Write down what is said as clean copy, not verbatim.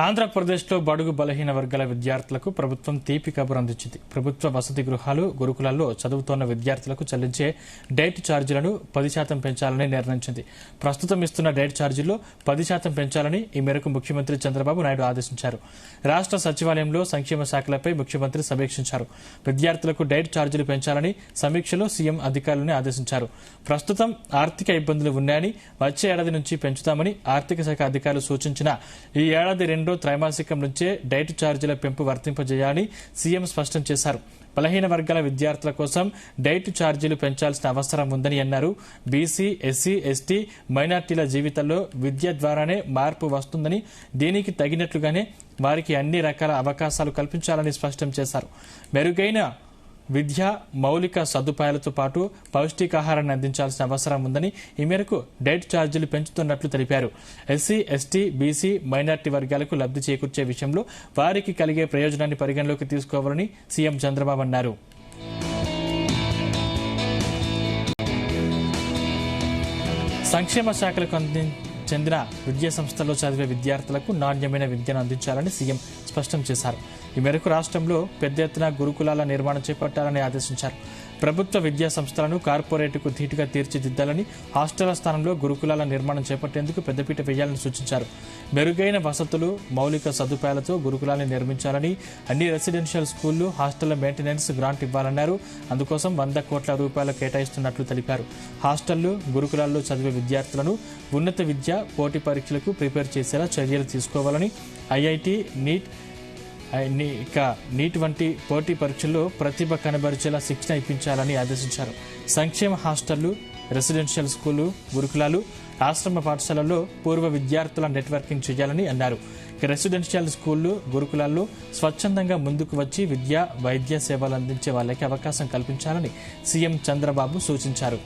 ఆంధ్రప్రదేశ్లో బడుగు బలహీన వర్గాల విద్యార్థులకు ప్రభుత్వం తీపి కబురు అందించింది. ప్రభుత్వ వసతి గృహాలు, గురుకులాల్లో చదువుతోన్న విద్యార్థులకు చెల్లించే డైట్ ఛార్జీలను 10% పెంచాలని నిర్ణయించింది. ప్రస్తుతం ఇస్తున్న డైట్ ఛార్జీల్లో 10% పెంచాలని ఈ మేరకు ముఖ్యమంత్రి చంద్రబాబు నాయుడు ఆదేశించారు. రాష్ట్ర సచివాలయంలో సంక్షేమ శాఖలపై ముఖ్యమంత్రి సమీక్షించారు. విద్యార్థులకు డైట్ ఛార్జీలు పెంచాలని సమీక్షలో సీఎం అధికారులను ఆదేశించారు. ప్రస్తుతం ఆర్థిక ఇబ్బందులు ఉన్నాయని, వచ్చే ఏడాది నుంచి పెంచుతామని ఆర్థిక శాఖ అధికారులు సూచించినా ఈ ఏడాది రెండో త్రైమాసికం నుంచే డైట్ ఛార్జీల పెంపు వర్తింపజేయాలని సీఎం స్పష్టం చేశారు. బలహీన వర్గాల విద్యార్థుల కోసం డైట్ ఛార్జీలు పెంచాల్సిన అవసరం ఉందని అన్నారు. బీసీ, ఎస్సీ, ఎస్టీ, మైనార్టీల జీవితాల్లో విద్య ద్వారానే మార్పు వస్తుందని, దీనికి తగినట్లుగానే వారికి అన్ని రకాల అవకాశాలు కల్పించాలని స్పష్టం చేశారు. మెరుగైన విద్య, మౌలిక సదుపాయాలతో పాటు పౌష్టికాహారాన్ని అందించాల్సిన అవసరం ఉందని, ఈ మేరకు డైట్ ఛార్జీలు పెంచుతున్నట్లు తెలిపారు. ఎస్సీ, ఎస్టీ, బీసీ, మైనార్టీ వర్గాలకు లబ్ధి చేకూర్చే విషయంలో వారికి కలిగే ప్రయోజనాన్ని పరిగణలోకి తీసుకోవాలని సీఎం చంద్రబాబు అన్నారు. సంక్షేమ శాఖలకు చెందిన విద్యా సంస్థల్లో చదివే విద్యార్థులకు నాణ్యమైన విద్యను అందించాలని సీఎం స్పష్టం చేశారు. ఈ మేరకు రాష్ట్రంలో పెద్ద ఎత్తున గురుకులాల నిర్మాణం చేపట్టాలని ఆదేశించారు. ప్రభుత్వ విద్యా సంస్థలను కార్పొరేట్కు ధీటుగా తీర్చిదిద్దాలని, హాస్టళ్ల స్థానంలో గురుకులాల నిర్మాణం చేపట్టేందుకు పెద్దపీట వేయాలని సూచించారు. మెరుగైన వసతులు, మౌలిక సదుపాయాలతో గురుకులాలను నిర్మించాలని, అన్ని రెసిడెన్షియల్ స్కూళ్లు, హాస్టళ్ల మెయింటెనెన్స్ గ్రాంట్ ఇవ్వాలన్నారు. అందుకోసం 100 కోట్ల రూపాయలు కేటాయిస్తున్నట్లు తెలిపారు. హాస్టళ్లు, గురుకులాల్లో చదివే విద్యార్థులను ఉన్నత విద్య, పోటీ పరీక్షలకు ప్రిపేర్ చేసేలా చర్యలు తీసుకోవాలని, ఐఐటి, నీట్ వంటి పోటీ పరీక్షల్లో ప్రతిభ కనబరిచేలా శిక్షణ ఇప్పించాలని ఆదేశించారు. సంక్షేమ హాస్టళ్లు, రెసిడెన్షియల్ స్కూళ్లు, గురుకులాలు, ఆశ్రమ పాఠశాలల్లో పూర్వ విద్యార్థుల నెట్వర్కింగ్ చేయాలని అన్నారు. రెసిడెన్షియల్ స్కూళ్లు, గురుకులాల్లో స్వచ్ఛందంగా ముందుకు వచ్చి విద్య, వైద్య సేవలు అందించే వాళ్ళకి అవకాశం కల్పించాలని సీఎం చంద్రబాబు సూచించారు.